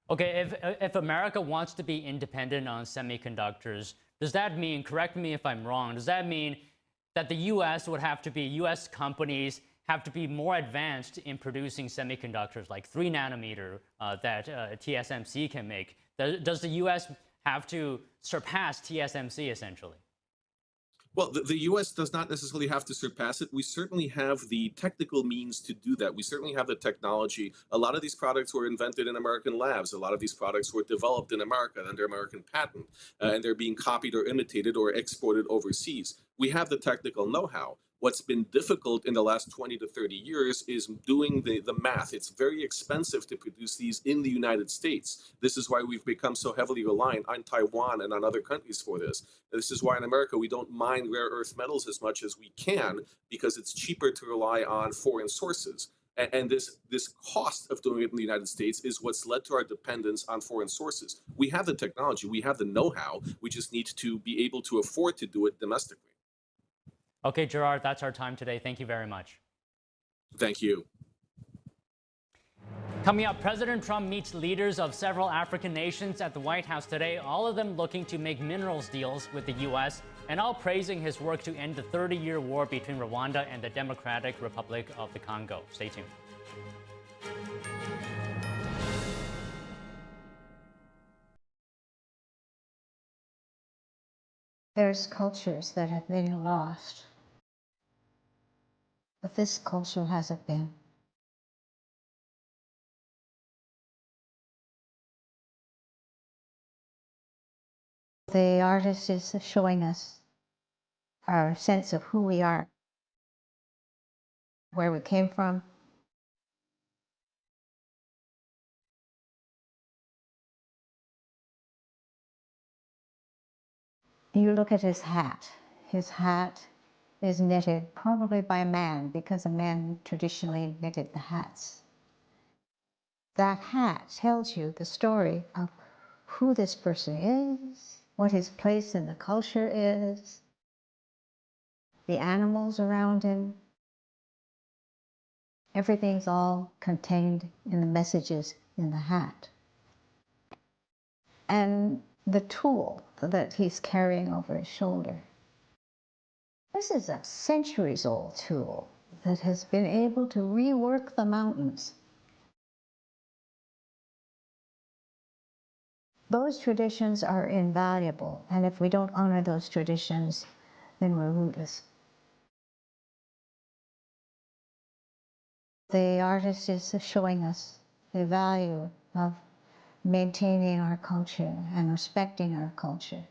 Okay, if America wants to be independent on semiconductors, does that mean, correct me if I'm wrong, does that mean that the U.S. would have to be, U.S. companies have to be more advanced in producing semiconductors like 3 nanometer that TSMC can make? Does the U.S. have to surpass TSMC essentially? Well, the U.S. does not necessarily have to surpass it. We certainly have the technical means to do that. We certainly have the technology. A lot of these products were invented in American labs. A lot of these products were developed in America under American patent, and they're being copied or imitated or exported overseas. We have the technical know-how. What's been difficult in the last 20 to 30 years is doing the math. It's very expensive to produce these in the United States. This is why we've become so heavily reliant on Taiwan and on other countries for this. This is why in America we don't mine rare earth metals as much as we can, because it's cheaper to rely on foreign sources. And this cost of doing it in the United States is what's led to our dependence on foreign sources. We have the technology, we have the know-how, we just need to be able to afford to do it domestically. Okay, Gerard, that's our time today. Thank you very much. Thank you. Coming up, President Trump meets leaders of several African nations at the White House today, all of them looking to make minerals deals with the U.S. and all praising his work to end the 30-year war between Rwanda and the Democratic Republic of the Congo. Stay tuned. There's cultures that have been lost, but this culture hasn't been. The artist is showing us our sense of who we are, where we came from. You look at his hat. His hat is knitted probably by a man, because a man traditionally knitted the hats. That hat tells you the story of who this person is, what his place in the culture is, the animals around him. Everything's all contained in the messages in the hat. And the tool that he's carrying over his shoulder. This is a centuries-old tool that has been able to rework the mountains. Those traditions are invaluable, and if we don't honor those traditions, then we're rootless. The artist is showing us the value of maintaining our culture and respecting our culture.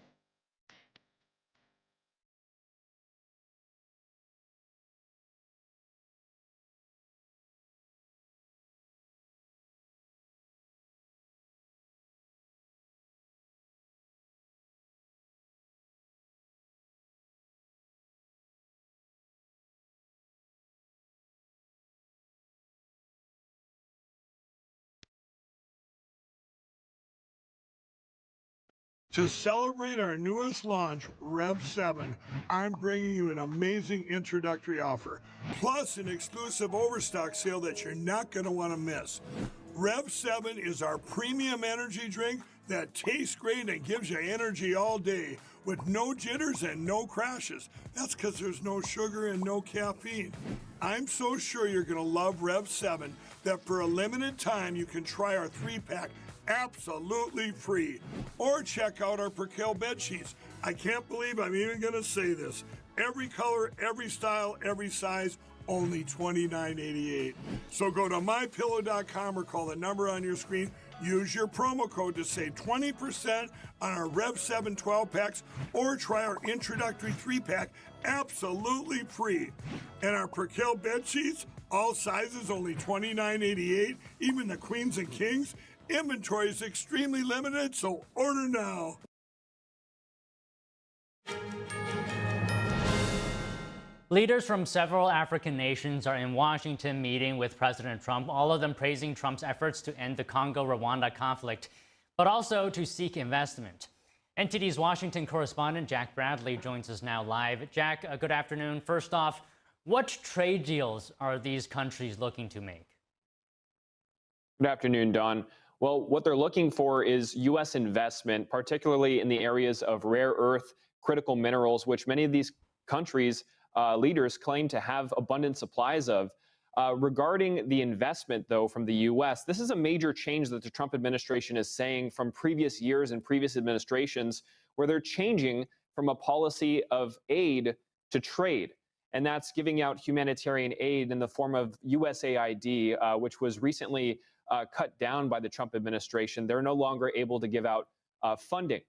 To celebrate our newest launch, Rev 7, I'm bringing you an amazing introductory offer, plus an exclusive overstock sale that you're not going to want to miss. Rev 7 is our premium energy drink that tastes great and gives you energy all day with no jitters and no crashes. That's because there's no sugar and no caffeine. I'm so sure you're going to love Rev 7 that for a limited time you can try our 3-pack absolutely free. Or check out our Percale bed sheets. I can't believe I'm even going to say this. Every color, every style, every size, only $29.88. So go to mypillow.com or call the number on your screen. Use your promo code to save 20% on our Rev 7 12-packs or try our introductory 3-pack absolutely free. And our Percale bed sheets, all sizes only $29.88, even the queens and kings. Inventory is extremely limited, so order now. Leaders from several African nations are in Washington meeting with President Trump, all of them praising Trump's efforts to end the Congo-Rwanda conflict, but also to seek investment. NTD's Washington correspondent Jack Bradley joins us now live. Jack, good afternoon. First off, what trade deals are these countries looking to make? Good afternoon, Don. Well, what they're looking for is U.S. investment, particularly in the areas of rare earth, critical minerals, which many of these countries' leaders claim to have abundant supplies of. Regarding the investment, though, from the U.S., this is a major change that the Trump administration is saying from previous years and previous administrations, where they're changing from a policy of aid to trade. And that's giving out humanitarian aid in the form of USAID, which was recently cut down by the Trump administration. They're no longer able to give out funding.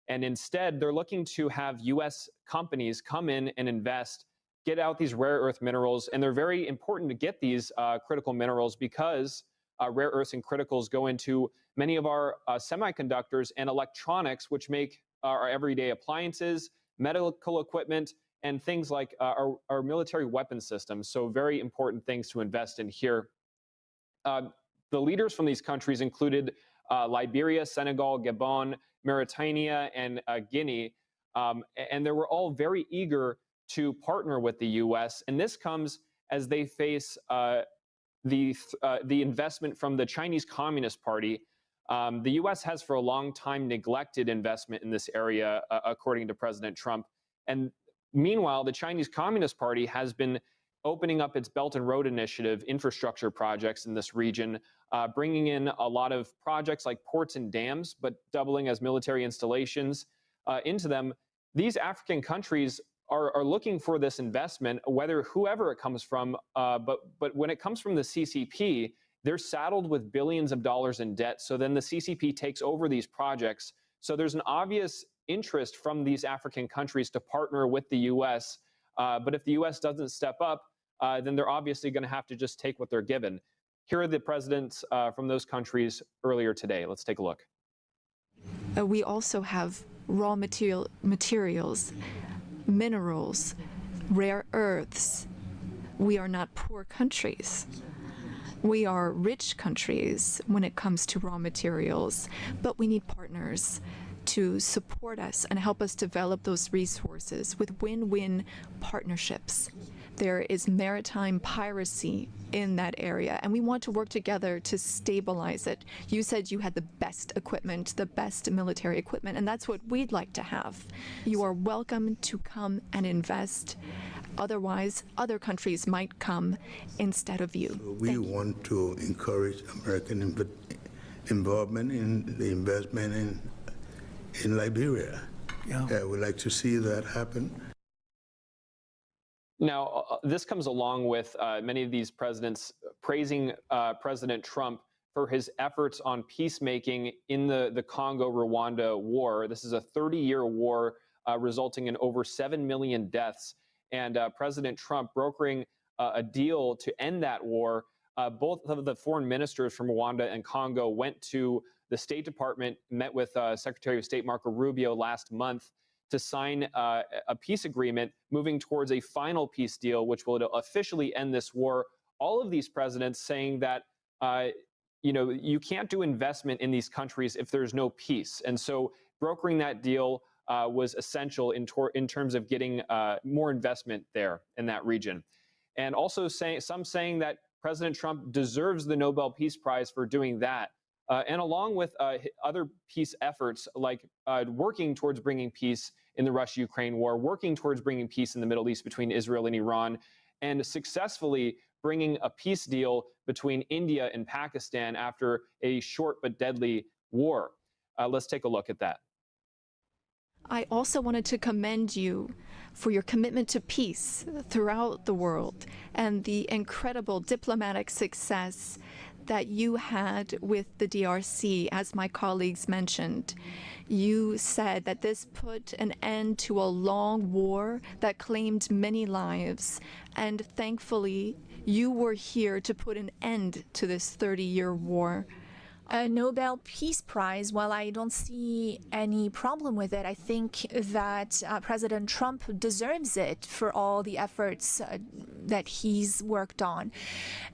And instead, they're looking to have U.S. companies come in and invest, get out these rare earth minerals. And they're very important to get these critical minerals because rare earths and criticals go into many of our semiconductors and electronics, which make our everyday appliances, medical equipment, and things like our military weapon systems. So very important things to invest in here. The leaders from these countries included Liberia, Senegal, Gabon, Mauritania, and Guinea. And they were all very eager to partner with the U.S. And this comes as they face the investment from the Chinese Communist Party. The U.S. has for a long time neglected investment in this area, according to President Trump. And meanwhile, the Chinese Communist Party has been opening up its Belt and Road Initiative infrastructure projects in this region, bringing in a lot of projects like ports and dams, but doubling as military installations into them. These African countries are looking for this investment, whoever it comes from. But when it comes from the CCP, they're saddled with billions of dollars in debt. So then the CCP takes over these projects. So there's an obvious interest from these African countries to partner with the U.S. But if the U.S. doesn't step up, then they're obviously going to have to just take what they're given. Here are the presidents from those countries earlier today. Let's take a look. We also have raw materials, minerals, rare earths. We are not poor countries. We are rich countries when it comes to raw materials, but we need partners to support us and help us develop those resources with win-win partnerships. There is maritime piracy in that area, and we want to work together to stabilize it. You said you had the best equipment, the best military equipment, and that's what we'd like to have. You are welcome to come and invest. Otherwise, other countries might come instead of you. So we want to encourage American involvement in the investment in Liberia. Yeah. We'd like to see that happen. Now, this comes along with many of these presidents praising President Trump for his efforts on peacemaking in the Congo-Rwanda war. This is a 30-year war resulting in over 7 million deaths. And President Trump brokering a deal to end that war. Both of the foreign ministers from Rwanda and Congo went to the State Department, met with Secretary of State Marco Rubio last month to sign a peace agreement moving towards a final peace deal, which will officially end this war. All of these presidents saying that, you can't do investment in these countries if there's no peace. And so brokering that deal was essential in terms of getting more investment there in that region. And also some saying that President Trump deserves the Nobel Peace Prize for doing that. And along with other peace efforts, like working towards bringing peace in the Russia-Ukraine war, working towards bringing peace in the Middle East between Israel and Iran, and successfully bringing a peace deal between India and Pakistan after a short but deadly war. Let's take a look at that. I also wanted to commend you for your commitment to peace throughout the world and the incredible diplomatic success that you had with the DRC, as my colleagues mentioned. You said that this put an end to a long war that claimed many lives, and thankfully, you were here to put an end to this 30-year war. A Nobel Peace Prize, while I don't see any problem with it, I think that President Trump deserves it for all the efforts that he's worked on.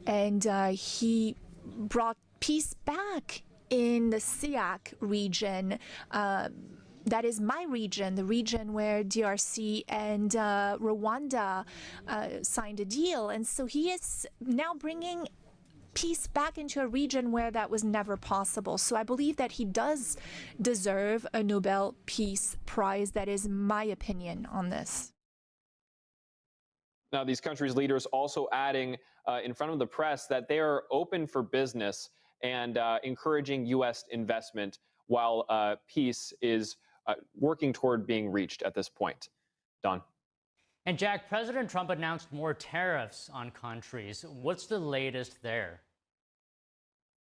And he brought peace back in the SEAC region. That is my region, the region where DRC and Rwanda signed a deal. And so he is now bringing peace back into a region where that was never possible. So I believe that he does deserve a Nobel Peace Prize. That is my opinion on this. Now, these countries' leaders also adding in front of the press that they are open for business and encouraging U.S. investment while peace is working toward being reached at this point. Don. And Jack, President Trump announced more tariffs on countries. What's the latest there?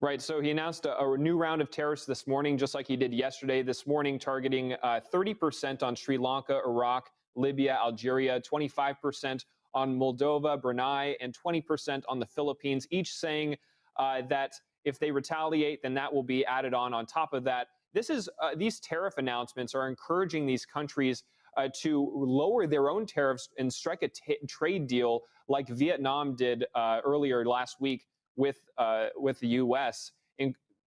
Right, so he announced a new round of tariffs this morning, just like he did yesterday. This morning, targeting 30% on Sri Lanka, Iraq, Libya, Algeria, 25% on Moldova, Brunei, and 20% on the Philippines, each saying that if they retaliate, then that will be added on top of that. These tariff announcements are encouraging these countries to lower their own tariffs and strike a trade deal like Vietnam did earlier last week with the U.S.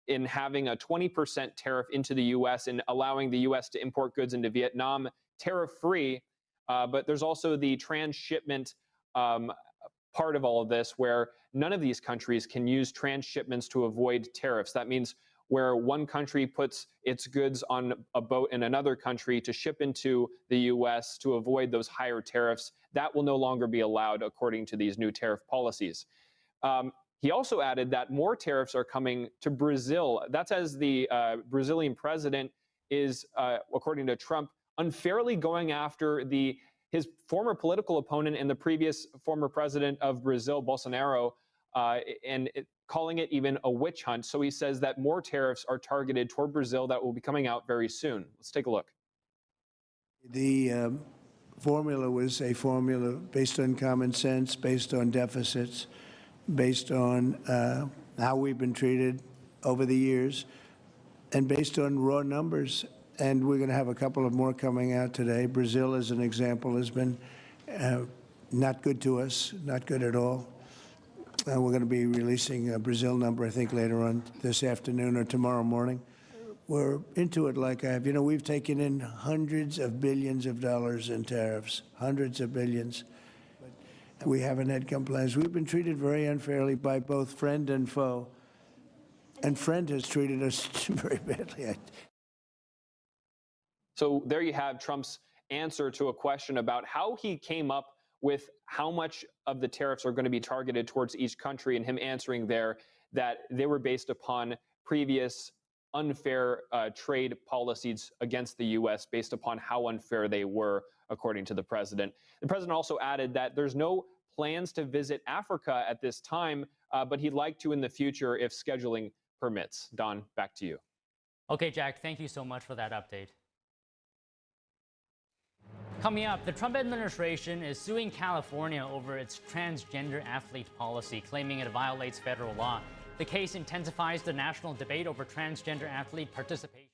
in having a 20% tariff into the U.S. and allowing the U.S. to import goods into Vietnam tariff-free. But there's also the transshipment part of all of this, where none of these countries can use transshipments to avoid tariffs. That means where one country puts its goods on a boat in another country to ship into the U.S. to avoid those higher tariffs, that will no longer be allowed according to these new tariff policies. He also added that more tariffs are coming to Brazil. That's as the Brazilian president is, according to Trump, unfairly going after his former political opponent and the previous former president of Brazil, Bolsonaro, and calling it even a witch hunt. So he says that more tariffs are targeted toward Brazil that will be coming out very soon. Let's take a look. The formula was a formula based on common sense, based on deficits, based on how we've been treated over the years, and based on raw numbers. And we're going to have a couple of more coming out today. Brazil, as an example, has been not good to us, not good at all. We're going to be releasing a Brazil number, I think, later on this afternoon or tomorrow morning. We're into it like I have. You know, we've taken in hundreds of billions of dollars in tariffs, hundreds of billions. We haven't had compliance. We've been treated very unfairly by both friend and foe. And friend has treated us very badly. So there you have Trump's answer to a question about how he came up with how much of the tariffs are going to be targeted towards each country, and him answering there that they were based upon previous unfair trade policies against the U.S. based upon how unfair they were, according to the president. The president also added that there's no plans to visit Africa at this time, but he'd like to in the future if scheduling permits. Don, back to you. Okay, Jack, thank you so much for that update. Coming up, the Trump administration is suing California over its transgender athlete policy, claiming it violates federal law. The case intensifies the national debate over transgender athlete participation.